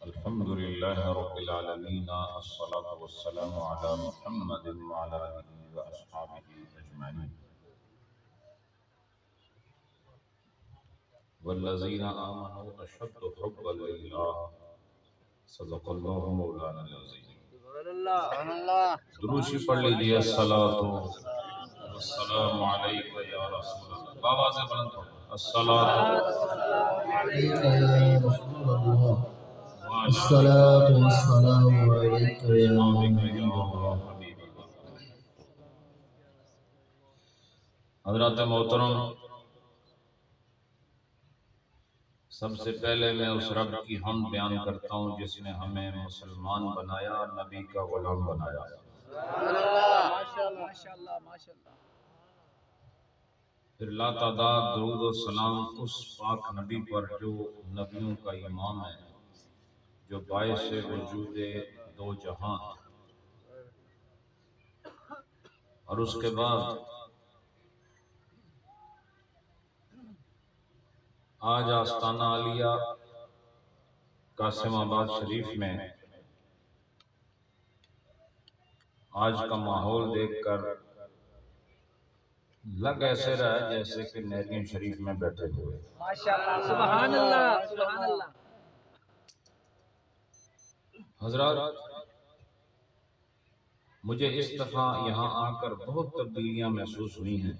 الحمد لله رب العالمين الصلاة والسلام على محمد وعلى آله وأصحابه أجمعين والذين آمنوا أشد حبا لله صدق الله مولانا العظيم دروشی پڑھ لیجئے الصلاة والسلام عليك يا رسول الله بابا سے بلند پڑھو الصلاة عليك يا رسول الله الصلاة والسلام عليك يا حبيب الله. حضرات محترم، سب سے پہلے میں اس رب کی حمد بیان کرتا ہوں جس نے ہمیں مسلمان بنایا، نبی کا غلام بنایا۔ پھر لا تعداد درود و سلام اس پاک نبی پر جو نبیوں کا امام ہے، جو باعث وجود دو جہاں، اور اس کے بعد آج آستانہ عالیہ قاسم آباد شریف میں آج کا ماحول دیکھ کر لگ ایسے رہا ہے جیسے کہ نیرین شریف میں بیٹھے ہوئے۔ سبحان اللہ سبحان اللہ۔ حضرات، مجھے اس دفعہ یہاں آ کر بہت تبدیلیاں محسوس ہوئی ہیں،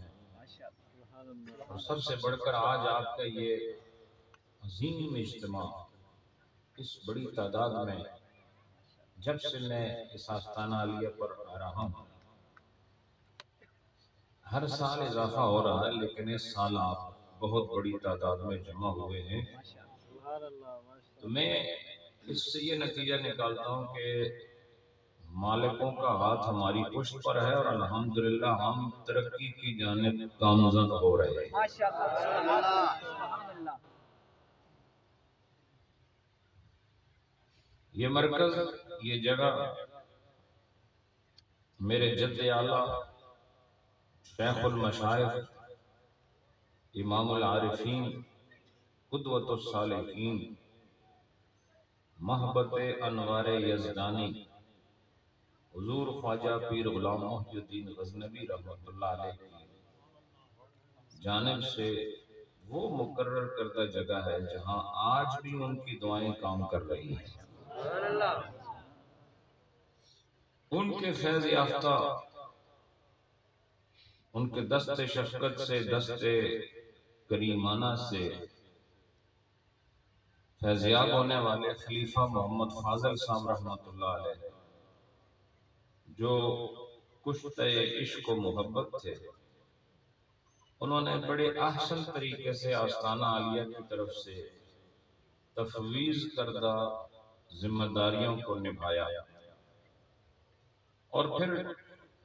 اور سب سے بڑھ کر آج آپ کا یہ عظیم اجتماع اس بڑی تعداد میں، جب سے میں اس آستانہ عالیہ پر آ رہا ہوں، ہر سال اضافہ ہو رہا ہے، لیکن اس سال آپ بہت بڑی تعداد میں جمع ہوئے ہیں۔ تو میں اس سے یہ نتیجہ نکالتا ہوں کہ مالکوں کا ہاتھ ہماری پشت پر ہے، اور الحمدللہ ہم ترقی کی جانب گامزن ہو رہے ہیں۔ یہ مرکز، یہ جگہ میرے جد اعلیٰ شیخ المشائخ امام العارفین قدوۃ الصالحین محبت انوار یزدانی حضور خواجہ پیر غلام محی الدین غزنوی رحمۃ اللہ علیہ کی جانب سے وہ مقرر کردہ جگہ ہے جہاں آج بھی ان کی دعائیں کام کر رہی ہیں۔ ان کے فیض یافتہ، ان کے دست شفقت سے، دست کریمانہ سے فیضیاب ہونے والے خلیفہ محمد فاضل صاحب رحمۃ اللہ علیہ، جو کشتہ عشق و محبت تھے، انہوں نے بڑے احسن طریقے سے آستانہ عالیہ کی طرف سے تفویض کردہ ذمہ داریوں کو نبھایا، اور پھر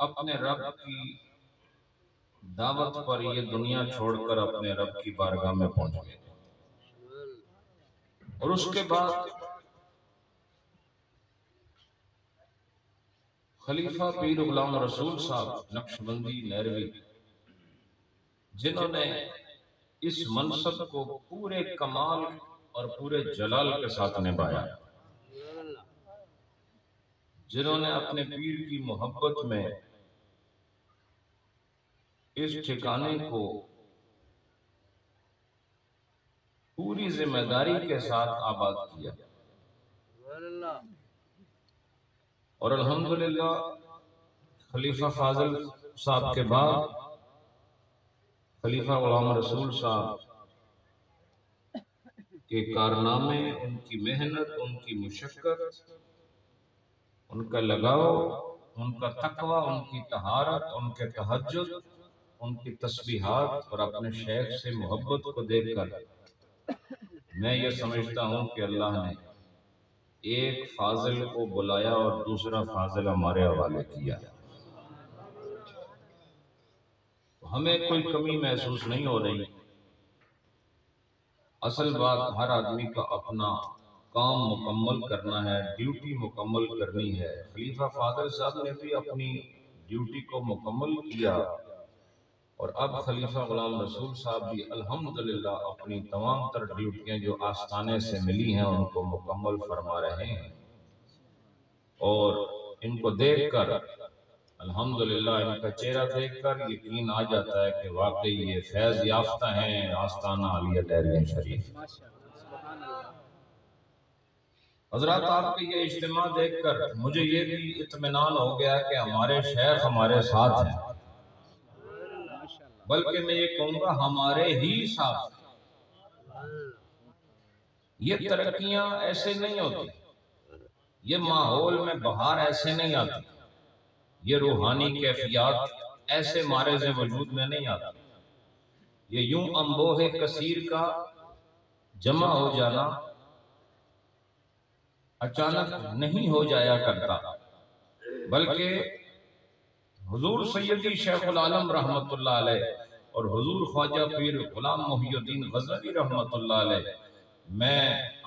اپنے رب کی دعوت پر یہ دنیا چھوڑ کر اپنے رب کی بارگاہ میں پہنچ گئے۔ اور اس کے بعد خلیفہ پیر غلام رسول صاحب نقشبندی نیروی، جنہوں نے اس منصب کو پورے کمال اور پورے جلال کے ساتھ نبھایا، جنہوں نے اپنے پیر کی محبت میں اس ٹھکانے کو پوری ذمہ داری کے ساتھ آباد کیا، اور الحمدللہ خلیفہ فاضل صاحب کے بعد خلیفہ غلام رسول صاحب کے کارنامے، ان کی محنت، ان کی مشقت، ان کا لگاؤ، ان کا تقوی، ان کی طہارت، ان کے تہجد، ان کی تسبیحات اور اپنے شیخ سے محبت کو دیکھ کر میں یہ سمجھتا ہوں کہ اللہ نے ایک فاضل کو بلایا اور دوسرا فاضل ہمارے حوالے کیا۔ ہمیں کوئی کمی محسوس نہیں ہو رہی۔ اصل بات، ہر آدمی کا اپنا کام مکمل کرنا ہے، ڈیوٹی مکمل کرنی ہے۔ خلیفہ فاضل صاحب نے بھی اپنی ڈیوٹی کو مکمل کیا، اور اب خلیفہ غلام رسول صاحب بھی الحمدللہ اپنی تمام تر ڈیوٹیاں جو آستانے سے ملی ہیں ان کو مکمل فرما رہے ہیں، اور ان کو دیکھ کر الحمدللہ ان کا چہرہ دیکھ کر یقین آ جاتا ہے کہ واقعی یہ فیض یافتہ ہیں آستانہ عالیہ دہریہ شریف۔ حضرات آپ کے یہ اجتماع دیکھ کر مجھے یہ بھی اطمینان ہو گیا کہ ہمارے شیخ ہمارے ساتھ ہیں، بلکہ میں یہ کہوں گا ہمارے ہی ساتھ۔ یہ ترقیاں ایسے نہیں ہوتی، یہ ماحول میں بہار ایسے نہیں آتی، یہ روحانی کیفیات ایسے مارز وجود میں نہیں آتی، یہ یوں انبوہ کثیر کا جمع ہو جانا اچانک نہیں ہو جایا کرتا، بلکہ حضور سیدی شیخ العالم رحمت اللہ علیہ اور حضور خواجہ پیر غلام محی الدین غزنوی رحمت اللہ علیہ، میں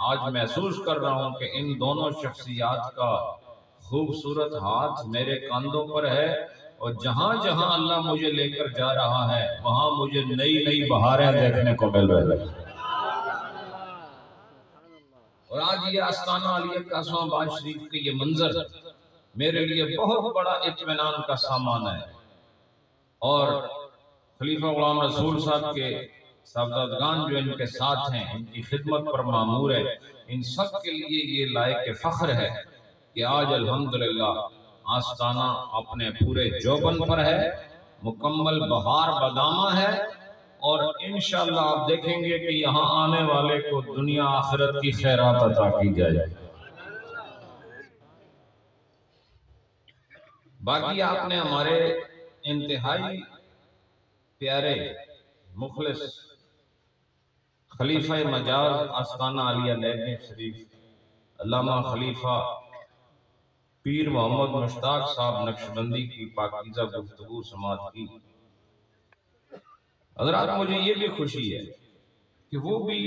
آج محسوس کر رہا ہوں کہ ان دونوں شخصیات کا خوبصورت ہاتھ میرے کاندھوں پر ہے، اور جہاں جہاں اللہ مجھے لے کر جا رہا ہے وہاں مجھے نئی نئی بہاریں دیکھنے کو مل رہی ہیں۔ اور آج یہ آستانہ عالیہ قاسم آباد شریف کے یہ منظر میرے لیے بہت بڑا اطمینان کا سامان ہے، اور خلیفہ غلام رسول صاحب کے صاحبزادگان جو ان کے ساتھ ہیں، ان کی خدمت پر مامور ہے، ان سب کے لیے یہ لائق فخر ہے کہ آج الحمدللہ آستانہ اپنے پورے جوبن پر ہے، مکمل بہار بدامہ ہے، اور انشاءاللہ آپ دیکھیں گے کہ یہاں آنے والے کو دنیا آخرت کی خیرات عطا کی جائے۔ باقی آپ نے ہمارے انتہائی پیارے مخلص خلیفہ مجاز آستانہ عالیہ دہریہ شریف علامہ خلیفہ پیر محمد مشتاق صاحب نقشبندی کی پاکیزہ گفتگو سماعت کی۔ حضرات مجھے یہ بھی خوشی ہے کہ وہ بھی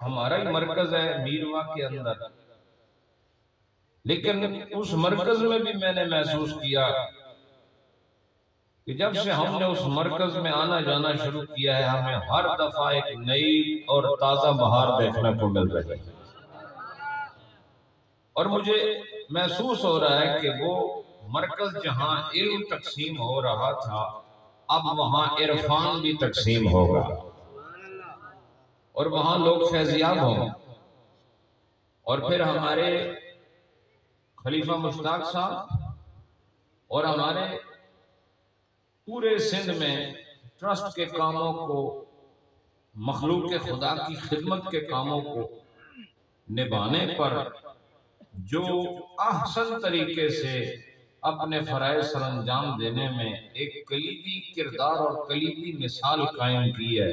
ہمارا ہی مرکز ہے میرواہ کے اندر، لیکن اس مرکز میں بھی میں نے محسوس کیا کہ جب سے ہم نے اس مرکز میں آنا جانا شروع کیا ہے ہمیں ہر دفعہ ایک نئی اور تازہ بہار دیکھنے کو مل رہی ہے، اور مجھے محسوس ہو رہا ہے کہ وہ مرکز جہاں علم تقسیم ہو رہا تھا اب وہاں عرفان بھی تقسیم ہوگا، اور وہاں لوگ فیضیاب ہوں، اور پھر ہمارے خلیفہ مشتاق صاحب اور ہمارے پورے سندھ میں ٹرسٹ کے کاموں کو، مخلوق خدا کی خدمت کے کاموں کو نبھانے پر جو احسن طریقے سے اپنے فرائض سر انجام دینے میں ایک کلیدی کردار اور کلیدی مثال قائم کی ہے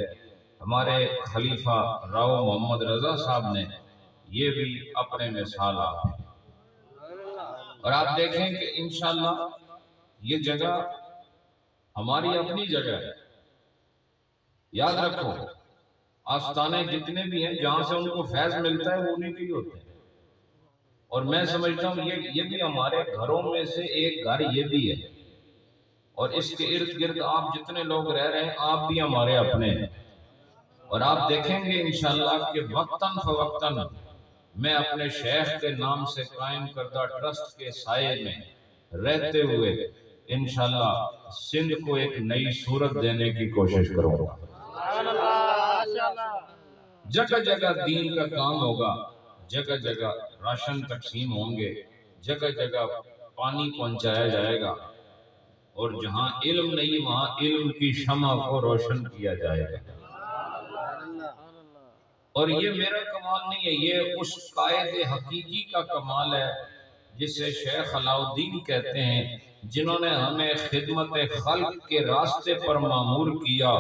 ہمارے خلیفہ راؤ محمد رضا صاحب نے، یہ بھی اپنے مثال آپ ہیں، اور آپ دیکھیں کہ انشاءاللہ یہ جگہ ہماری اپنی جگہ ہے۔ یاد رکھو آستانے جتنے بھی ہیں جہاں سے ان کو فیض ملتا ہے وہ انہیں کی ہوتے ہیں، اور میں سمجھتا ہوں یہ بھی ہمارے گھروں میں سے ایک گھر یہ بھی ہے، اور اس کے ارد گرد آپ جتنے لوگ رہ رہے ہیں آپ بھی ہمارے اپنے ہیں، اور آپ دیکھیں گے انشاءاللہ کہ وقتاً فوقتاً میں اپنے شیخ کے نام سے قائم کردہ ٹرسٹ کے سائے میں رہتے ہوئے انشاءاللہ سندھ کو ایک نئی صورت دینے کی کوشش کروں گا۔ جگہ جگہ دین کا کام ہوگا، جگہ جگہ راشن تقسیم ہوں گے، جگہ جگہ پانی پہنچایا جائے گا، اور جہاں علم نہیں وہاں علم کی شمع کو روشن کیا جائے گا۔ اور یہ میرا کمال نہیں ہے، یہ اس قائد حقیقی کا کمال ہے جسے شیخ علاؤالدین کہتے ہیں، جنہوں نے ہمیں خدمت خلق کے راستے پر مامور کیا۔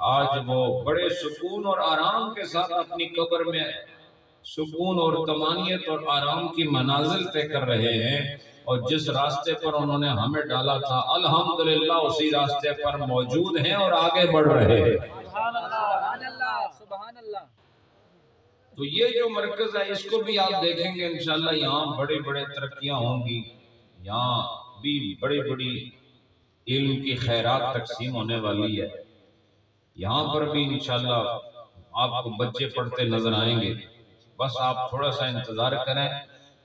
آج وہ بڑے سکون اور آرام کے ساتھ اپنی قبر میں سکون اور طمانینت اور آرام کی منازل طے کر رہے ہیں، اور جس راستے پر انہوں نے ہمیں ڈالا تھا الحمدللہ اسی راستے پر موجود ہیں اور آگے بڑھ رہے ہیں۔ سبحان اللہ۔ تو یہ جو مرکز ہے اس کو بھی آپ دیکھیں گے انشاءاللہ یہاں بڑی بڑے ترقیاں ہوں گی، یہاں بھی بڑی بڑی علم کی خیرات تقسیم ہونے والی ہے۔ یہاں پر بھی انشاءاللہ آپ کو بچے پڑھتے نظر آئیں گے، بس آپ تھوڑا سا انتظار کریں،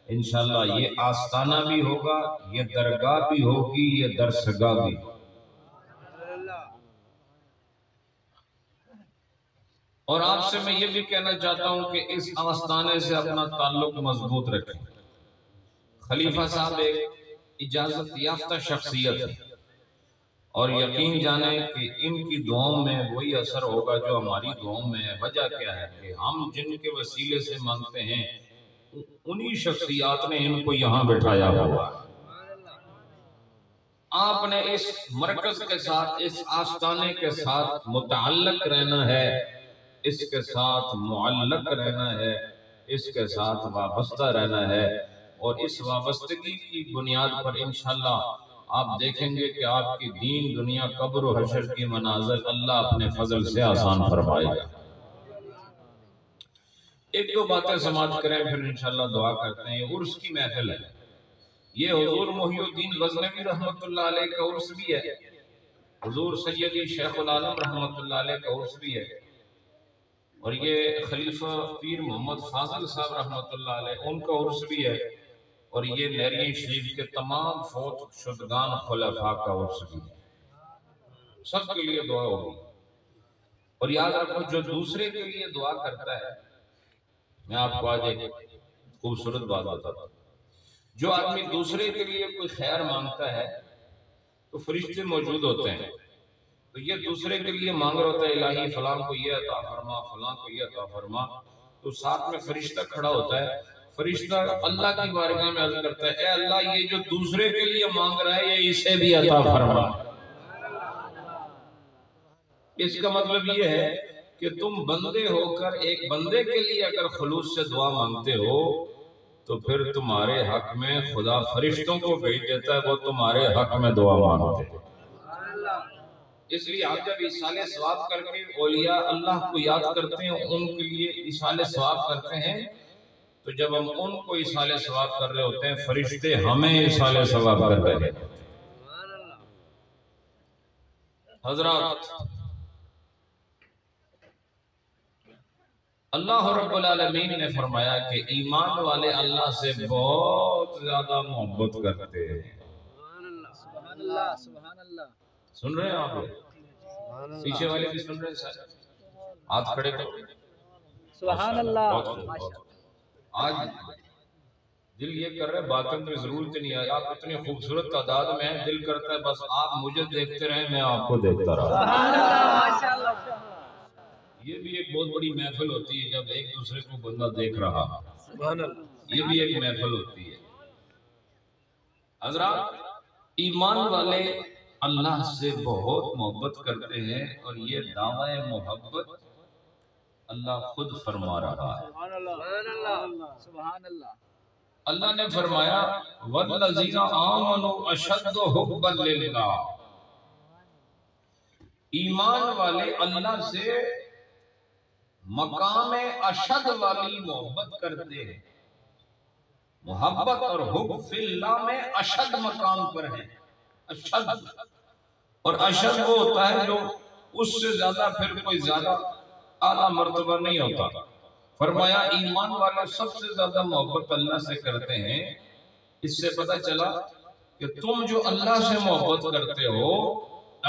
انشاءاللہ یہ آستانہ بھی ہوگا، یہ درگاہ بھی ہوگی، یہ درسگاہ بھی۔ اور آپ سے میں یہ بھی کہنا چاہتا ہوں کہ اس آستانے سے اپنا تعلق مضبوط رکھیں۔ خلیفہ صاحب ایک اجازت یافتہ شخصیت ہے، اور یقین جانیں کہ ان کی دعاؤں میں وہی اثر ہوگا جو ہماری دعاؤں میں ہے۔ وجہ کیا ہے کہ ہم جن کے وسیلے سے مانگتے ہیں انہی شخصیات نے ان کو یہاں بٹھایا ہوا۔ آپ نے اس مرکز کے ساتھ، اس آستانے کے ساتھ متعلق رہنا ہے، اس کے ساتھ معلق رہنا ہے، اس کے ساتھ وابستہ رہنا ہے، اور اس وابستگی کی بنیاد پر انشاءاللہ آپ دیکھیں گے کہ آپ کی دین دنیا قبر و حشر کی منازل اللہ اپنے فضل سے آسان فرمائے گا۔ ایک دو باتیں سماعت کریں پھر انشاءاللہ دعا کرتے ہیں۔ عرس کی محفل ہے، یہ حضور محی الدین غزنوی رحمت اللہ علیہ کا عرس بھی ہے، حضور سیدی شیخ العالم رحمت اللہ علیہ کا عرس بھی ہے، اور یہ خلیفہ پیر محمد فاضل صاحب رحمت اللہ علیہ ان کا عرس بھی ہے، اور یہ نیرین شریف کے تمام فوت شدگان خلفاء کا عرس بھی ہے۔ سب کے لیے دعا ہوگی، اور یاد رکھو جو دوسرے کے لیے دعا کرتا ہے، میں آپ کو آج ایک خوبصورت بات بتاتا ہوں، جو آدمی دوسرے کے لیے کوئی خیر مانگتا ہے تو فرشتے موجود ہوتے ہیں، تو یہ دوسرے کے لیے مانگ رہا ہوتا ہے الہی فلاں کو یہ عطا فرما، فلاں کو یہ عطا فرما، تو ساتھ میں فرشتہ کھڑا ہوتا ہے، فرشتہ اللہ کی بارگاہ میں عرض کرتا ہے اے اللہ یہ جو دوسرے کے لیے مانگ رہا ہے یہ اسے بھی عطا فرما۔ اس کا مطلب یہ ہے کہ تم بندے ہو کر ایک بندے کے لیے اگر خلوص سے دعا مانگتے ہو تو پھر تمہارے حق میں خدا فرشتوں کو بھیج دیتا ہے، وہ تمہارے حق میں دعا مانگتے ہیں۔ اس لیے آپ جب ایصال ثواب کر کے اولیاء اللہ کو یاد کرتے ہیں، ان کے لیے ایصال ثواب کرتے ہیں، تو جب ہم ان کو ایصال ثواب کر رہے ہوتے ہیں فرشتے ہمیں ایصال ثواب کر رہے ہیں۔ حضرات، اللہ رب العالمین نے فرمایا کہ ایمان والے اللہ سے بہت زیادہ محبت کرتے ہیں۔ سبحان اللہ، سبحان اللہ۔ سن رہے ہیں آپ؟ پیچھے والے بھی سن رہے ہیں سارے؟ ہاتھ کھڑے کرو۔ سبحان اللہ۔ آج دل یہ کر رہے باتوں میں ضرورت نہیں ہے، آپ اتنے خوبصورت تعداد میں ہیں، دل کرتا ہے بس آپ مجھے دیکھتے رہیں میں آپ کو دیکھتا رہا۔ سبحان اللہ، ماشاءاللہ۔ یہ بھی ایک بہت بڑی محفل ہوتی ہے جب ایک دوسرے کو بندہ دیکھ رہا، سبحان اللہ، یہ بھی ایک محفل ہوتی ہے۔ حضرات، ایمان والے اللہ سے بہت محبت کرتے ہیں، اور یہ دعوی محبت اللہ خود فرما رہا ہے۔ سبحان اللہ، سبحان اللہ۔ اللہ نے فرمایا وَالَّذِينَ آمَنُوا أَشَدُّ حُبًّا لِلَّهِ، ایمان والے اللہ سے مقام اشد والی محبت کرتے ہیں۔ محبت اور حب فی اللہ میں اشد مقام پر ہے، اشد، اور اشد وہ ہوتا ہے جو اس سے زیادہ پھر کوئی زیادہ اعلیٰ مرتبہ نہیں ہوتا۔ فرمایا ایمان والے سب سے زیادہ محبت اللہ سے کرتے ہیں۔ اس سے پتہ چلا کہ تم جو اللہ سے محبت کرتے ہو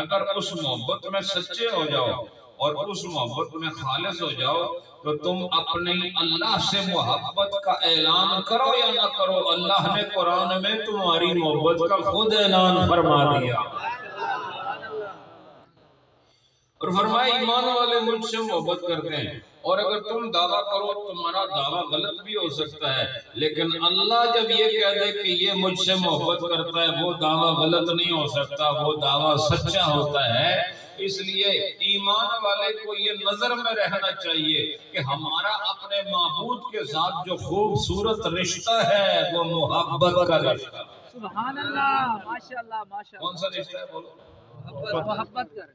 اگر اس محبت میں سچے ہو جاؤ اور اس محبت میں خالص ہو جاؤ تو تم اپنی اللہ سے محبت کا اعلان کرو یا نہ کرو، اللہ نے قرآن میں تمہاری محبت کا خود اعلان فرما دیا، اور فرمایا ایمان والے مجھ سے محبت کرتے ہیں۔ اور اگر تم دعویٰ کرو تمہارا دعویٰ غلط بھی ہو سکتا ہے، لیکن اللہ جب یہ کہہ دے کہ یہ مجھ سے محبت کرتا ہے وہ دعویٰ غلط نہیں ہو سکتا، وہ دعویٰ سچا ہوتا ہے۔ اس لیے ایمان والے کو یہ نظر میں رہنا چاہیے کہ ہمارا اپنے معبود کے ساتھ جو خوبصورت رشتہ ہے وہ محبت کا رشتہ۔ سبحان اللہ، ماشاءاللہ، ماشاءاللہ۔ کون سا رشتہ ہے بولو؟ محبت کر،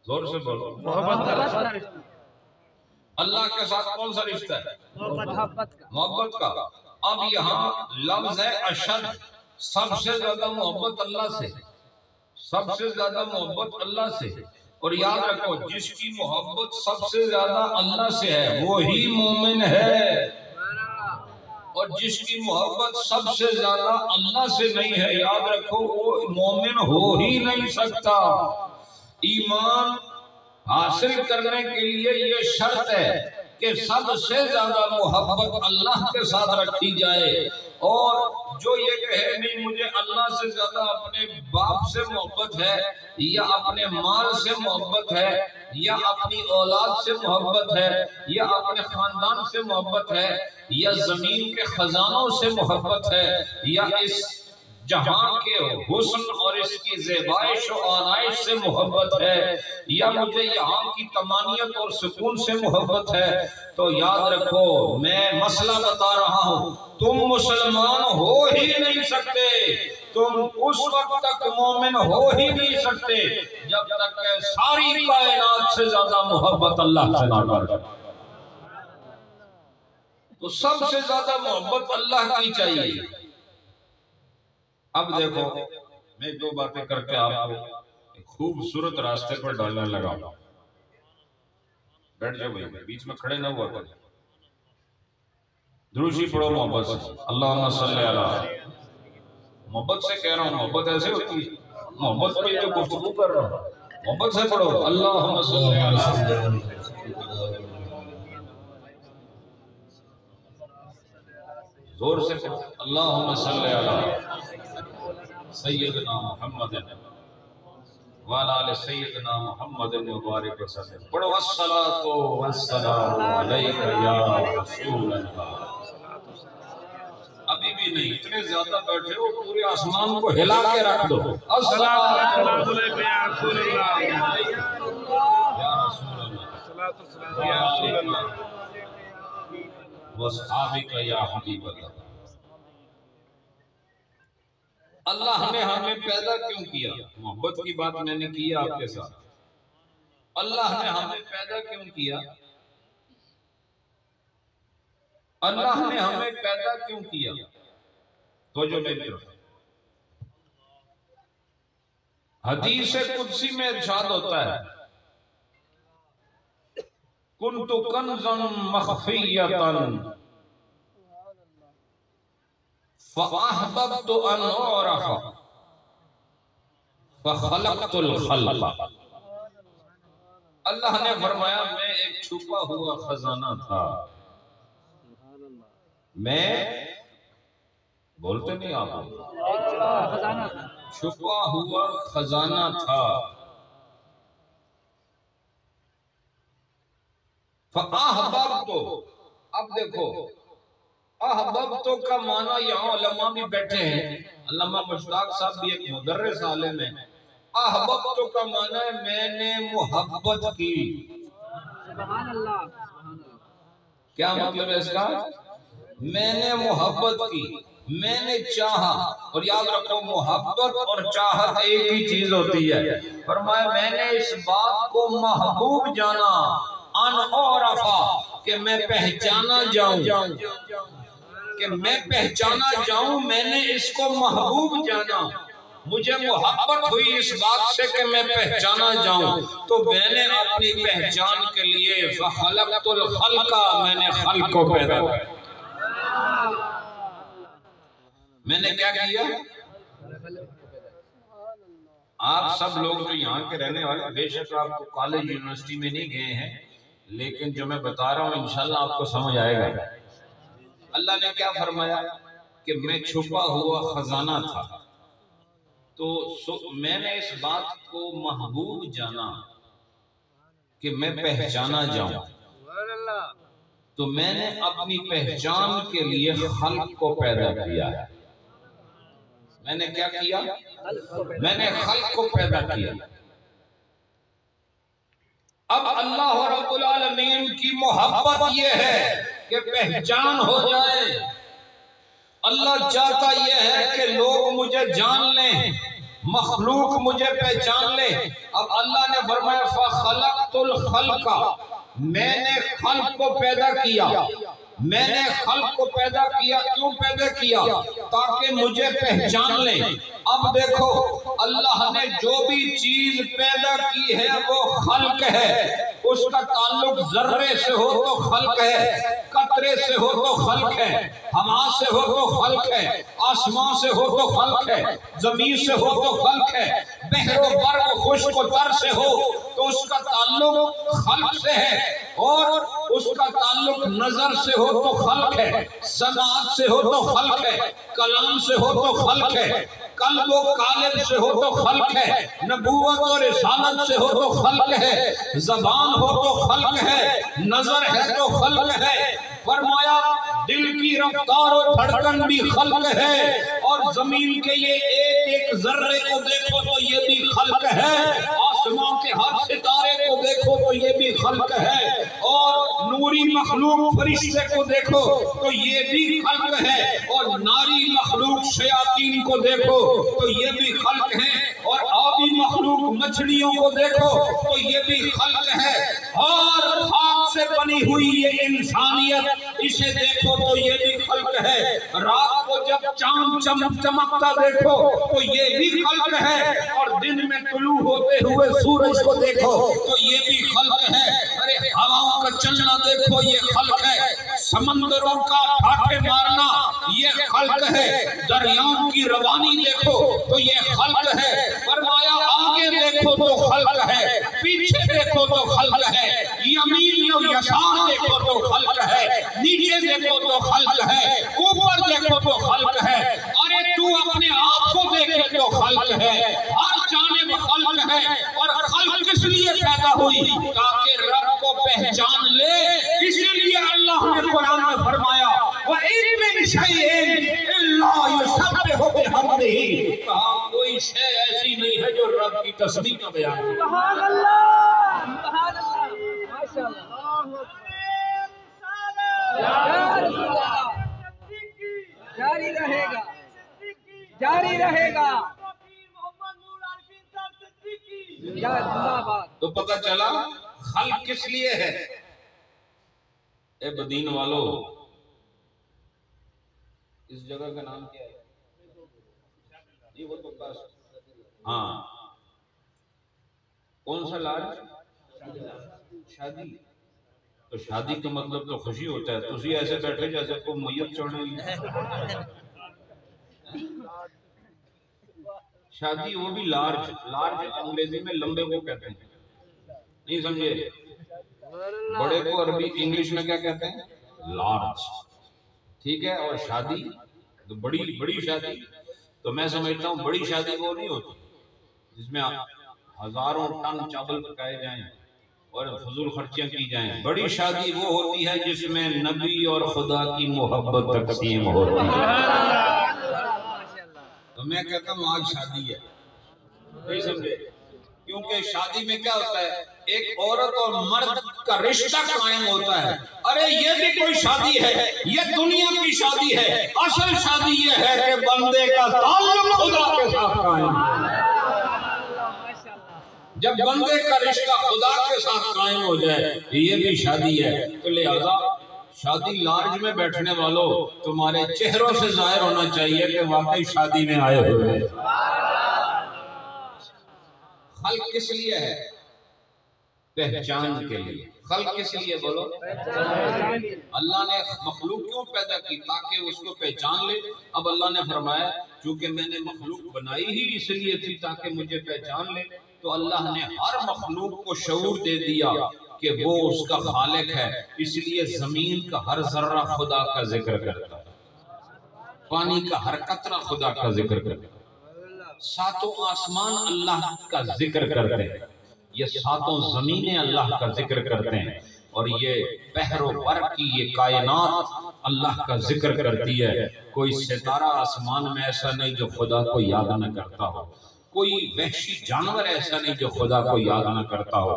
زور سے بولو۔ محبت کا رشتہ۔ اللہ کے ساتھ کون سا رشتہ ہے؟ محبت کا، محبت کا۔ اب یہاں لفظ ہے اشد، سب سے زیادہ محبت اللہ سے، سب سے زیادہ محبت اللہ سے، اور یاد رکھو جس کی محبت سب سے زیادہ اللہ سے ہے وہی مومن ہے، اور جس کی محبت سب سے زیادہ اللہ سے نہیں ہے یاد رکھو وہ مومن ہو ہی نہیں سکتا۔ ایمان حاصل کرنے کے لیے یہ شرط ہے کہ سب سے زیادہ محبت اللہ کے ساتھ رکھی جائے، اور جو یہ کہے نہیں مجھے اللہ سے زیادہ اپنے باپ سے محبت ہے یا اپنے مال سے محبت ہے یا اپنی اولاد سے محبت ہے یا اپنے خاندان سے محبت ہے یا زمین کے خزانوں سے محبت ہے یا اس جہاں کے حسن اور اس کی زیبائش و آرائش سے محبت ہے یا مجھے یہاں کی تمانیت اور سکون سے محبت ہے، تو یاد رکھو میں مسئلہ بتا رہا ہوں، تم مسلمان ہو ہی نہیں سکتے، تم اس وقت تک مومن ہو ہی نہیں سکتے جب تک کہ ساری کائنات سے زیادہ محبت اللہ سے نہ کرو۔ تو سب سے زیادہ محبت اللہ کی چاہیے۔ اب دیکھو میں دو باتیں کر کے آپ کو ایک خوبصورت راستے پر ڈالنے لگا ہوں۔ بیٹھ جاؤ بھائی، بیچ میں کھڑے نہ ہوا کرو، دروشی پڑھو محبت سے، اللہم صلی علی۔ محبت سے کہہ رہا ہوں، محبت ایسے ہوتی ہے، محبت پہ جو گفتگو کر رہا ہوں، محبت سے پڑھو اللہم صلی علی۔ زور سے پڑھو اللہم صلی علی سیدنا محمد وعلی آل سیدنا محمد مبارک وسلم۔ پڑھو الصلاۃ والسلام علیک یا رسول اللہ۔ ابھی بھی نہیں، اتنے زیادہ بیٹھے ہو پورے آسمان کو ہلا کے رکھ دو، الصلاۃ علیک یا رسول اللہ یا رسول اللہ یا رسول اللہ واصحابک یا حبیب اللہ۔ اللہ نے ہمیں پیدا کیوں کیا؟ محبت کی بات میں نے کی آپ کے ساتھ۔ اللہ نے ہمیں پیدا کیوں کیا؟ اللہ نے ہمیں پیدا کیوں کیا؟ تو جو میری طرف حدیث قدسی میں ارشاد ہوتا ہے کنت کنزا مخفیتا فاحببت ان اعرف فخلقت الخلق۔ اللہ نے فرمایا میں ایک چھپا ہوا خزانہ تھا، میں بولتے نہیں آپ، چھپا ہوا خزانہ تھا، فاحببت۔ اب دیکھو احببت کا معنی یہاں علماء بھی بیٹھے ہیں، علامہ مشتاق صاحب بھی ایک مدرس عالم ہے۔ احببت کا معنی ہے میں نے محبت کی۔ سبحان اللہ، کیا مطلب ہے اس کا؟ میں نے محبت کی، میں نے چاہا۔ اور یاد رکھو محبت اور چاہت ایک ہی چیز ہوتی ہے۔ فرمایا میں نے اس بات کو محبوب جانا، ان اعرفا کہ میں پہچانا جاؤں، کہ میں پہچانا جاؤں، میں نے اس کو محبوب جانا، مجھے محبت ہوئی اس بات سے کہ میں پہچانا جاؤں، تو میں نے اپنی پہچان کے لیے فخلقت الخلق، میں نے خلق کو پیدا کیا۔ میں نے کیا کیا؟ آپ سب لوگ جو یہاں کے رہنے والے بے شک آپ کو کالج یونیورسٹی میں نہیں گئے ہیں، لیکن جو میں بتا رہا ہوں انشاءاللہ آپ کو سمجھ آئے گا۔ اللہ نے کیا فرمایا کہ میں چھپا ہوا خزانہ تھا، تو میں نے اس بات کو محبوب جانا کہ میں پہچانا جاؤں، تو میں نے اپنی پہچان کے لیے خلق کو پیدا کیا ہے۔ میں نے کیا کیا؟ میں نے خلق کو پیدا کیا۔ اب اللہ رب العالمین کی محبت یہ ہے کہ پہچان ہو جائے۔ اللہ چاہتا یہ ہے کہ لوگ مجھے جان لیں، مخلوق مجھے پہچان لے۔ اب اللہ نے فرمایا فخلقت الخلق، میں نے خلق کو پیدا کیا، میں نے خلق کو پیدا کیا۔ کیوں پیدا کیا؟ تاکہ مجھے پہچان لیں۔ اب دیکھو اللہ نے جو بھی چیز پیدا کی ہے وہ خلق ہے، اس کا تعلق ذرے سے ہو تو خلق ہے، قطرے سے ہو تو خلق ہے، ہوا سے ہو تو خلق ہے، آسمان سے ہو تو خلق ہے، زمین سے ہو تو خلق ہے، بحر و بر و خشک و تر سے ہو تو اس کا تعلق خلق سے ہے، اور اس کا تعلق نظر سے ہو تو خلق ہے، سماعت سے ہو تو خلق ہے، کلام سے ہو تو خلق ہے، قلب و قالب سے ہو تو خلق ہے، نبوت اور رسالت سے ہو تو خلق ہے، زبان ہو تو خلق ہے، نظر ہے تو خلق ہے، فرمایا دل کی رفتار اور دھڑکن بھی خلق ہے، اور زمین کے یہ ایک ایک ذرے کو دیکھو تو یہ بھی خلق ہے، آسمان کے ہر ستارے کو دیکھو تو یہ بھی خلق ہے، اور نوری مخلوق فرشتے کو دیکھو تو یہ بھی خلق ہے، اور ناری مخلوق شیاطین کو دیکھو تو یہ بھی خلق ہے، اور آبی مخلوق مچھلیوں کو دیکھو تو یہ بھی خلق ہے، اور خاک سے بنی ہوئی یہ انسانیت اسے دیکھو تو یہ بھی خلق ہے، رات کو جب چاند چمکتا دیکھو تو یہ بھی خلق ہے، اور دن میں طلوع ہوتے ہوئے سورج کو دیکھو تو یہ بھی خلق ہے، ارے ہواؤں کا چلنا دیکھو یہ خلق ہے، سمندروں کا ٹھاٹھے مارنا یہ خلق ہے، دریاؤں کی روانی دیکھو تو یہ خلق ہے، فرمایا آگے دیکھو تو خلق ہے، پیچھے دیکھو تو خلق ہے، یمین و یسار دیکھو تو خلق ہے، نیچے دیکھو تو خلق ہے، اوپر دیکھو تو خلق ہے، ارے تو اپنے آپ کو دیکھے تو خلق ہے، ہر جانب خلق ہے، اور خلق کس لیے پیدا ہوئی تاکہ رب کو پہچان لے، اسی لیے اللہ نے قرآن میں فرمایا وَإِن مِّن شَيْءٍ إِلَّا يُسَبِّحُ بِحَمْدِهِ، کہا کوئی شے ایسی نہیں ہے جو رب کی تسبیح کا بیان کرے۔ سبحان اللہ، سبحان اللہ، ماشاءاللہ، یا رسول اللہ، جاری رہے گا، جاری رہے گا، یا زندہ باد۔ تو پتہ چلا خلق کس لیے ہے؟ اے بدین والو، اس جگہ کا نام کیا ہے؟ یہ وہ تو کاش، ہاں کون سا لاج؟ شادی۔ تو شادی کا مطلب تو خوشی ہوتا ہے، تسی ایسے بیٹھے جیسے کو میت چڑھنے لی۔ شادی وہ بھی لارج، لارج انگریزی میں لمبے کو کہتے ہیں، نہیں سمجھے؟ بڑے کو عربی انگلش میں کیا کہتے ہیں؟ لارج، ٹھیک ہے؟ اور شادی تو بڑی شادی، تو میں سمجھتا ہوں بڑی شادی وہ نہیں ہوتی جس میں ہزاروں ٹن چاول پکائے جائیں اور فضول خرچیاں کی جائیں، بڑی شادی وہ ہوتی ہے جس میں نبی اور خدا کی محبت تقسیم ہوتی ہے۔ تو میں کہتا ہوں آج شادی ہے، نہیں سمجھے؟ کیونکہ شادی میں کیا ہوتا ہے؟ ایک عورت اور مرد کا رشتہ قائم ہوتا ہے، ارے یہ بھی کوئی شادی ہے، یہ دنیا کی شادی ہے، اصل شادی یہ ہے کہ بندے کا تعلق خدا کے ساتھ قائم ہے۔ جب بندے کا رشتہ خدا کے ساتھ قائم ہو جائے یہ بھی شادی ہے۔ تو لہذا شادی لارج میں بیٹھنے والوں تمہارے چہروں سے ظاہر ہونا چاہیے کہ واقعی شادی میں آئے ہوئے ہیں۔ خلق کس لیے ہے؟ پہچان کے لیے۔ خلق کس لیے بولو؟ اللہ نے مخلوق کیوں پیدا کی؟ تاکہ اس کو پہچان لے۔ اب اللہ نے فرمایا چونکہ میں نے مخلوق بنائی ہی اس لیے تھی تاکہ مجھے پہچان لے، تو اللہ نے ہر مخلوق کو شعور دے دیا کہ وہ اس کا خالق ہے، اس لیے زمین کا ہر ذرہ خدا کا ذکر کرتا ہے، پانی کا ہر قطرہ خدا کا ذکر کرتا ہے، ساتوں آسمان اللہ کا ذکر کرتے ہیں، یہ ساتوں زمینیں اللہ کا ذکر کرتے ہیں، اور یہ بحر و بر کی یہ کائنات اللہ کا ذکر کرتی ہے۔ کوئی ستارہ آسمان میں ایسا نہیں جو خدا کو یاد نہ کرتا ہو، کوئی وحشی جانور ایسا نہیں جو خدا کو یاد نہ کرتا ہو،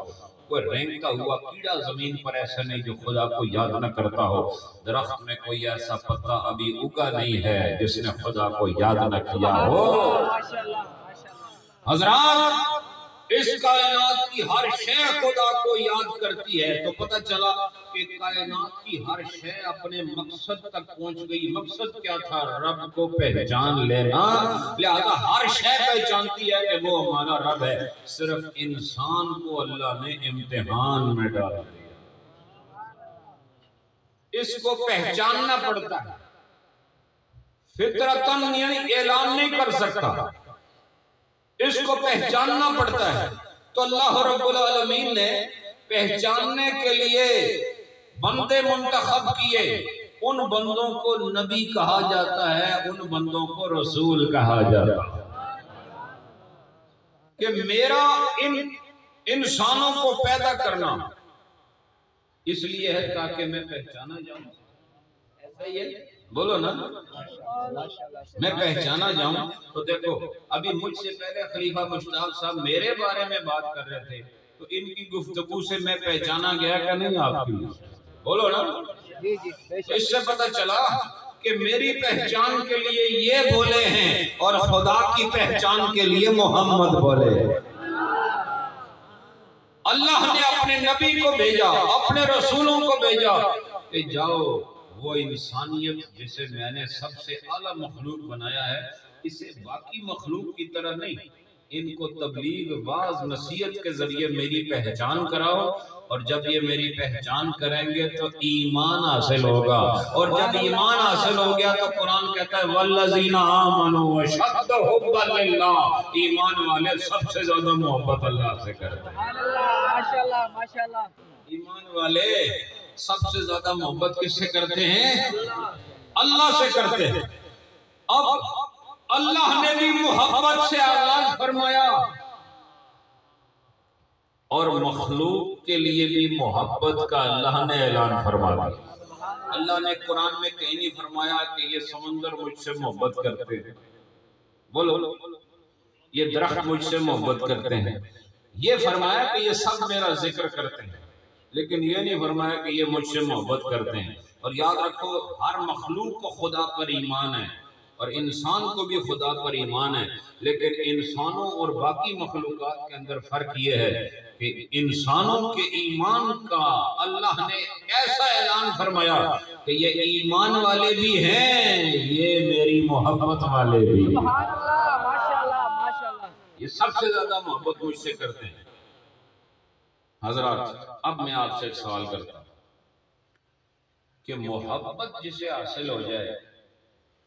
کوئی رینگتا ہوا کیڑا زمین پر ایسا نہیں جو خدا کو یاد نہ کرتا ہو، درخت میں کوئی ایسا پتا ابھی اگا نہیں ہے جس نے خدا کو یاد نہ کیا ہو۔ حضرات اس کائنات کی ہر شے خدا کو یاد کرتی ہے، تو پتہ چلا کہ کائنات کی ہر شے اپنے مقصد تک پہنچ گئی. مقصد کیا تھا؟ رب کو پہچان لینا. لہذا ہر شے پہچانتی ہے کہ وہ ہمارا رب ہے. صرف انسان کو اللہ نے امتحان میں ڈال دیا. اس کو پہچاننا پڑتا ہے. فطرتاً یعنی اعلان نہیں کر سکتا, اس کو پہچاننا پڑتا ہے. تو اللہ رب العالمین نے پہچاننے کے لیے بندے منتخب کیے. ان بندوں کو نبی کہا جاتا ہے, ان بندوں کو رسول کہا جاتا ہے. کہ میرا ان انسانوں کو پیدا کرنا اس لیے ہے تاکہ میں پہچانا جاؤں. ایسا ہی ہے, بولو نا, میں پہچانا جاؤں. تو دیکھو ابھی مجھ سے پہلے خلیفہ مشتاق صاحب میرے بارے میں بات کر رہے تھے, تو ان کی گفتگو سے میں پہچانا گیا کہ نہیں آپ کی؟ بولو نا. اس سے پتہ چلا کہ میری پہچان کے لیے یہ بولے ہیں اور خدا کی پہچان کے لیے محمد بولے. اللہ نے اپنے نبی کو بھیجا, اپنے رسولوں کو بھیجا کہ جاؤ وہ انسانیت جسے میں نے سب سے اعلیٰ مخلوق بنایا ہے, اسے باقی مخلوق کی طرح نہیں, ان کو تبلیغ واعظ نصیحت کے ذریعے میری پہچان کراؤ. اور جب یہ میری پہچان کریں گے تو ایمان حاصل ہوگا, اور جب ایمان حاصل ہو گیا تو قرآن کہتا ہے والذین آمنوا اشد حبا للہ, ایمان والے سب سے زیادہ محبت اللہ سے کرتے ہیں. ماشاءاللہ ماشاءاللہ. ایمان والے سب سے زیادہ محبت کس سے کرتے ہیں؟ اللہ سے کرتے ہیں. اب اللہ نے بھی محبت سے آغاز فرمایا اور مخلوق کے لیے بھی محبت کا اللہ نے اعلان فرما دیا. اللہ نے قرآن میں کہیں نہیں فرمایا کہ یہ سمندر مجھ سے محبت کرتے ہیں, بولو یہ درخت مجھ سے محبت کرتے ہیں. یہ فرمایا کہ یہ سب میرا ذکر کرتے ہیں, لیکن یہ نہیں فرمایا کہ یہ مجھ سے محبت کرتے ہیں. اور یاد رکھو ہر مخلوق کو خدا پر ایمان ہے اور انسان کو بھی خدا پر ایمان ہے, لیکن انسانوں اور باقی مخلوقات کے اندر فرق یہ ہے کہ انسانوں کے ایمان کا اللہ نے ایسا اعلان فرمایا کہ یہ ایمان والے بھی ہیں, یہ میری محبت والے بھی. سبحان اللہ ماشاءاللہ ماشاءاللہ. یہ سب سے زیادہ محبت مجھ سے کرتے ہیں. حضرات اب میں آپ سے ایک سوال کرتا ہوں کہ محبت جسے حاصل ہو جائے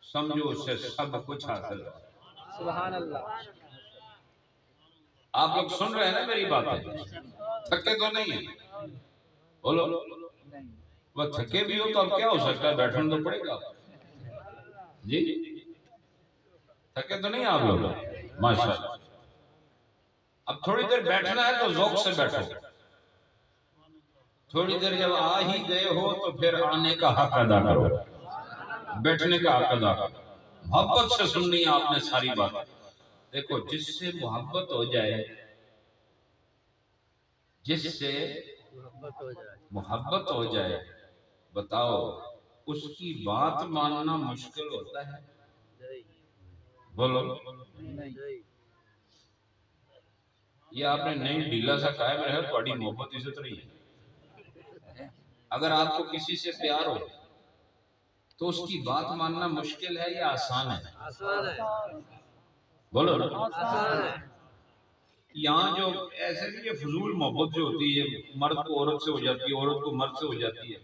سمجھو اسے سب کچھ حاصل ہو. سبحان اللہ. آپ لوگ سن رہے ہیں نا میری باتیں؟ تھکے تو نہیں ہیں؟ بولو وہ تھکے بھی ہو تو اب کیا ہو سکتا ہے, بیٹھنا تو پڑے گا. جی تھکے تو نہیں آپ لوگ؟ ماشاءاللہ. اب تھوڑی دیر بیٹھنا ہے تو ذوق سے بیٹھو, تھوڑی دیر جب آ ہی گئے ہو تو پھر آنے کا حق ادا کرو, بیٹھنے کا حق ادا کرو. محبت سے سننی ہے آپ نے ساری بات. دیکھو جس سے محبت ہو جائے, جس سے محبت ہو جائے, بتاؤ اس کی بات ماننا مشکل ہوتا ہے؟ بولو. یہ آپ نے نہیں ڈھیلا سا قائم رہے تھوڑی محبت عزت رہی ہے. اگر آپ کو کسی سے پیار ہو تو اس کی بات ماننا مشکل ہے یا آسان ہے؟ آسان ہے. بولو نا. آسان ہے. یہاں جو ایسے بھی یہ فضول محبت جو ہوتی ہے, مرد کو عورت سے ہو جاتی ہے, عورت کو مرد سے ہو جاتی ہے,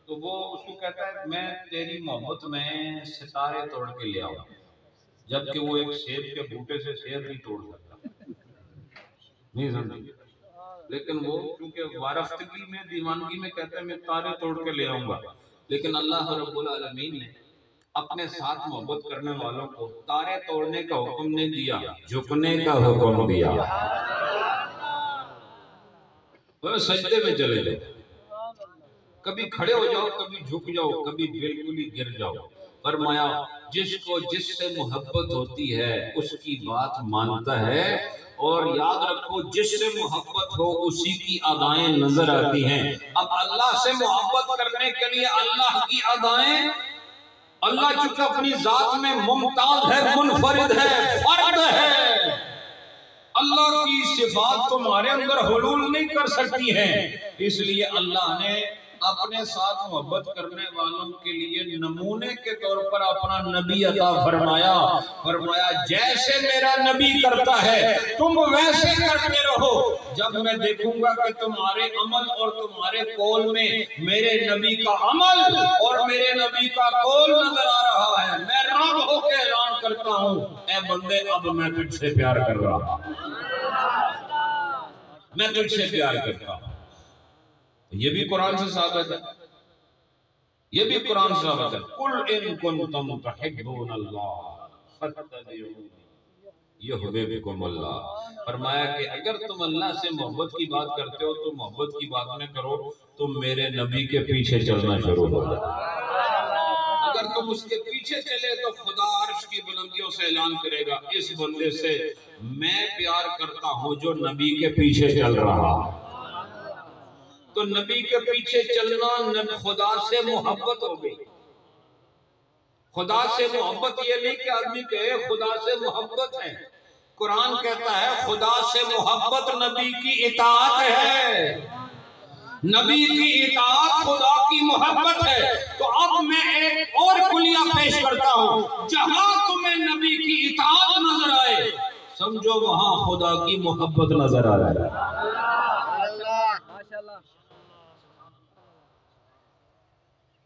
تو وہ اس کو کہتا ہے میں تیری محبت میں ستارے توڑ کے لے آؤں, جبکہ وہ ایک سیب کے بوٹے سے سیب نہیں توڑ سکتا. نہیں سمجھے؟ لیکن وہ کیونکہ وارفتگی میں دیوانگی میں کہتا ہے میں تارے توڑ کے لے آؤں گا. لیکن اللہ رب العالمین نے اپنے ساتھ محبت کرنے والوں کو تارے توڑنے کا حکم نہیں دیا, جھکنے کا حکم دیا. وہ سجدے میں چلے جاؤ, کبھی کھڑے ہو جاؤ, کبھی جھک جاؤ, کبھی بالکل ہی گر جاؤ. فرمایا جس کو جس سے محبت ہوتی ہے اس کی بات مانتا ہے, اور یاد رکھو جس سے محبت ہو اسی کی ادائیں نظر آتی ہیں. اب اللہ سے محبت کرنے کے لیے اللہ کی ادائیں, اللہ چونکہ اپنی ذات میں ممتاز ہے, منفرد ہے, فرد ہے, اللہ کی صفات تمہارے اندر حلول نہیں کر سکتی ہیں. اس لیے اللہ نے اپنے ساتھ محبت کرنے والوں کے لیے نمونے کے طور پر اپنا نبی عطا فرمایا. فرمایا جیسے میرا نبی کرتا ہے تم ویسے کرتے رہو. جب میں دیکھوں گا کہ تمہارے عمل اور تمہارے قول میں میرے نبی کا عمل اور میرے نبی کا قول نظر آ رہا ہے، میں رب ہو کے اعلان کرتا ہوں اے بندے اب میں تجھ سے پیار کر رہا ہوں، میں تجھ سے پیار کرتا ہوں. یہ بھی قرآن سے ثابت ہے، یہ بھی قرآن سے ثابت ہے. قل ان کنتم تحبون اللہ فاتبعونی یحببکم اللہ. فرمایا کہ اگر تم اللہ سے محبت کی بات کرتے ہو تو محبت کی بات میں کرو، تم میرے نبی کے پیچھے چلنا شروع ہو جاؤ. اگر تم اس کے پیچھے چلے تو خدا عرش کی بلندیوں سے اعلان کرے گا اس بندے سے میں پیار کرتا ہوں جو نبی کے پیچھے چل رہا. تو نبی کے پیچھے چلنا خدا سے محبت ہو گئی. خدا سے محبت یہ نہیں کہ آدمی کہے خدا سے محبت ہے. قرآن کہتا ہے خدا سے محبت نبی کی اطاعت ہے، نبی کی اطاعت خدا کی محبت ہے. تو اب میں ایک اور کلیہ پیش کرتا ہوں، جہاں تمہیں نبی کی اطاعت نظر آئے سمجھو وہاں خدا کی محبت نظر آ رہا ہے.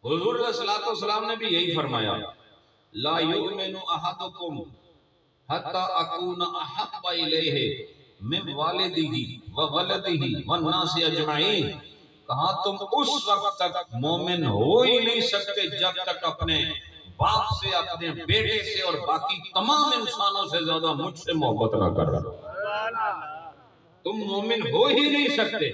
حضور صلی اللہ علیہ وسلم نے بھی یہی فرمایا لا یؤمن احدکم حتی اکون احب الیہ من والدہ وولدہ والناس اجمعین. کہا تم اس وقت تک مومن ہو ہی نہیں سکتے جب تک اپنے باپ سے، اپنے بیٹے سے اور باقی تمام انسانوں سے زیادہ مجھ سے محبت نہ کر رہا. تم مومن ہو ہی نہیں سکتے.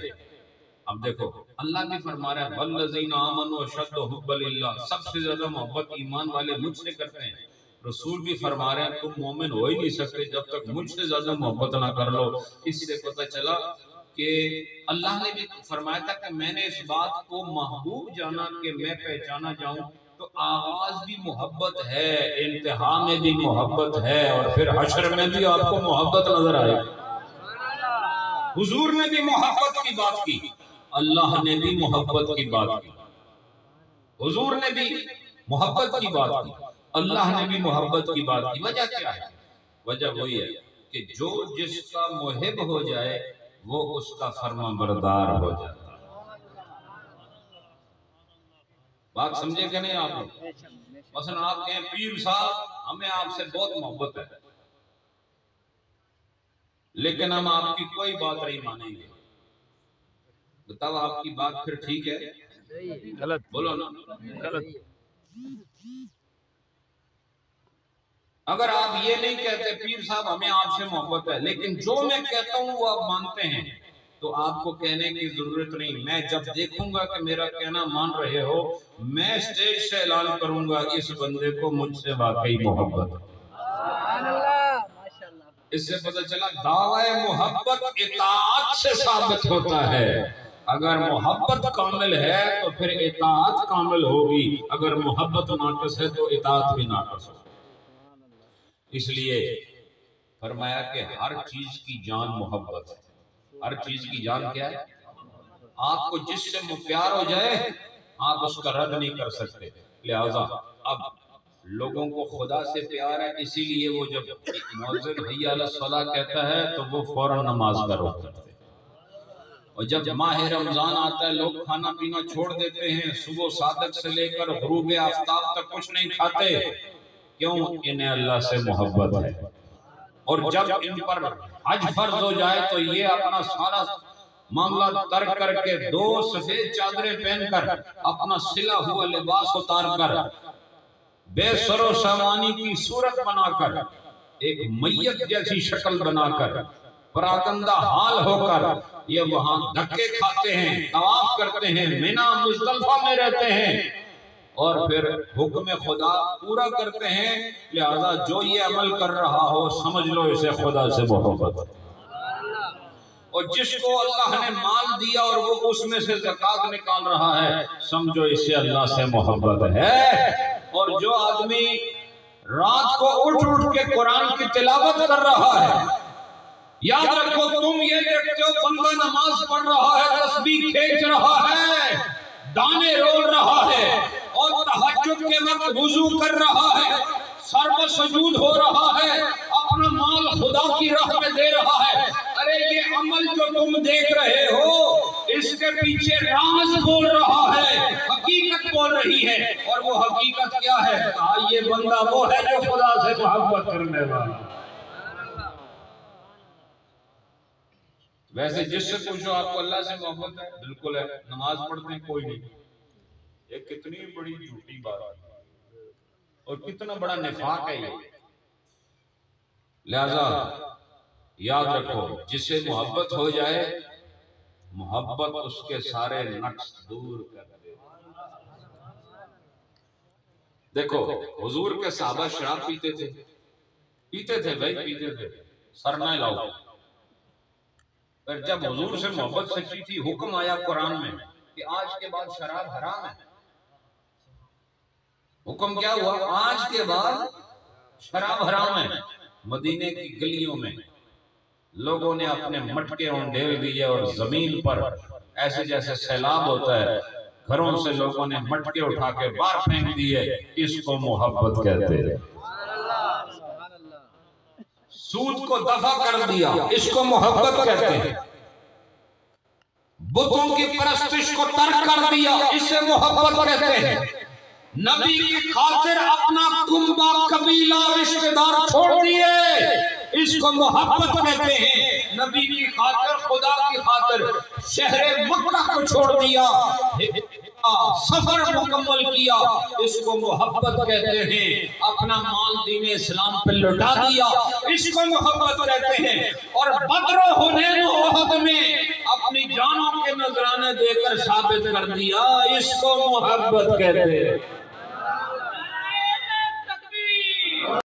اب دیکھو اللہ بھی فرما رہا ہے والذین آمنوا اشد حبا للہ، سب سے زیادہ محبت ایمان والے مجھ سے کرتے ہیں. رسول بھی فرما رہے ہیں تم مومن ہو ہی نہیں سکتے جب تک مجھ سے زیادہ محبت نہ کر لو. اس سے پتہ چلا کہ اللہ نے بھی فرمایا تھا کہ میں نے اس بات کو محبوب جانا کہ میں پہچانا جاؤں. تو آغاز بھی محبت ہے، انتہا میں بھی محبت ہے، اور پھر حشر میں بھی آپ کو محبت نظر آئے. حضور نے بھی محبت کی بات کی، اللہ نے بھی محبت کی بات کی. حضور نے بھی محبت کی بات کی، اللہ نے بھی محبت کی بات کی. وجہ کیا ہے؟ وجہ وہی ہے کہ جو جس کا محب ہو جائے وہ اس کا فرما بردار ہو جاتا. بات سمجھے کہ نہیں آپ لوگ؟ مثلا آپ کہیں پیر صاحب ہمیں آپ سے بہت محبت ہے لیکن ہم آپ کی کوئی بات نہیں مانیں گے. بتاؤ آپ کی بات پھر ٹھیک ہے غلط؟ بولو نا غلط. اگر آپ یہ نہیں کہتے پیر صاحب ہمیں آپ سے محبت ہے لیکن جو میں کہتا ہوں وہ آپ مانتے ہیں تو آپ کو کہنے کی ضرورت نہیں. میں جب دیکھوں گا کہ میرا کہنا مان رہے ہو میں اسٹیج سے اعلان کروں گا اس بندے کو مجھ سے واقعی محبت ہے. اس سے پتہ چلا دعوی محبت اطاعت سے ثابت ہوتا ہے. اگر محبت کامل ہے تو پھر اطاعت کامل ہوگی، اگر محبت ناقص ہے تو اطاعت بھی ناقص ہوگی. اس لیے فرمایا کہ ہر چیز کی جان محبت ہے. ہر چیز کی جان کیا ہے؟ آپ کو جس سے پیار ہو جائے آپ اس کا رد نہیں کر سکتے. لہذا اب لوگوں کو خدا سے پیار ہے اسی لیے وہ جب مؤذن حی علی الصلاۃ کہتا ہے تو وہ فوراً نماز کا رخ کرتے ہیں. اور جب ماہ رمضان آتا ہے لوگ کھانا پینا چھوڑ دیتے ہیں، صبح صادق سے لے کر غروب آفتاب تک کچھ نہیں کھاتے. کیوں؟ انہیں اللہ سے محبت ہے. اور جب ان پر حج فرض ہو جائے تو یہ اپنا سارا معاملہ ترک کر کے 2 سفید چادریں پہن کر اپنا سلا ہوا لباس اتار کر بے سر و سامانی کی صورت بنا کر ایک میت جیسی شکل بنا کر پراگندہ حال ہو کر یہ وہاں دھکے کھاتے ہیں، طواف کرتے ہیں، مینا مزدلفہ میں رہتے ہیں اور پھر حکم خدا پورا کرتے ہیں. لہذا جو یہ عمل کر رہا ہو سمجھ لو اسے خدا سے محبت ہے. اور جس کو اللہ نے مال دیا اور وہ اس میں سے زکوٰۃ نکال رہا ہے سمجھو اسے اللہ سے محبت ہے. اور جو آدمی رات کو اٹھ کے قرآن کی تلاوت کر رہا ہے، یاد رکھو تم یہ دیکھتے ہو بندہ نماز پڑھ رہا ہے، تسبیح کھینچ رہا ہے، دانے رول رہا ہے اور تہجد کے وقت وضو کر رہا ہے، سر پر سجود ہو رہا ہے، اپنا مال خدا کی راہ میں دے رہا ہے، ارے یہ عمل جو تم دیکھ رہے ہو اس کے پیچھے راز بول رہا ہے، حقیقت بول رہی ہے، اور وہ حقیقت کیا ہے؟ کہا یہ بندہ وہ ہے جو خدا سے محبت کرنے والا۔ ویسے جس سے پوچھو آپ کو اللہ سے محبت ہے، بالکل ہے، نماز پڑھتے ہیں کوئی نہیں، یہ کتنی بڑی جھوٹی بات ہے اور کتنا بڑا نفاق ہے یہ۔ لہذا یاد رکھو، جسے محبت ہو جائے محبت اس کے سارے نقص دور کر دے۔ دیکھو حضور کے صحابہ شراب پیتے تھے بھائی، پیتے تھے، سر نہ لاؤ۔ پھر جب حضور سے محبت سچی تھی، حکم آیا قرآن میں کہ آج کے بعد شراب حرام ہے۔ حکم کیا ہوا؟ آج کے بعد شراب حرام ہے۔ مدینے کی گلیوں میں لوگوں نے اپنے مٹکے ڈھیل دیے اور زمین پر ایسے جیسے سیلاب ہوتا ہے، گھروں سے لوگوں نے مٹکے اٹھا کے باہر پھینک دیے۔ اس کو محبت کہتے ہیں۔ سود کو دفع کر دیا، اس کو محبت کہتے ہیں۔ بتوں کی پرستش کو ترک کر دیا، اسے محبت کہتے ہیں۔ نبی کی خاطر اپنا کنبہ قبیلہ رشتہ دار چھوڑ دیے، اس کو محبت کہتے ہیں۔ نبی کی خاطر، خدا کی خاطر شہر مکہ کو چھوڑ دیا، سفر مکمل کیا، اس کو محبت کہتے ہیں۔ اپنا مال دین اسلام پہ لٹا دیا، اس کو محبت کہتے ہیں۔ اور بدر و حنین و احد میں اپنی جانوں کے نذرانے دے کر ثابت کر دیا، اس کو محبت کہتے ہیں۔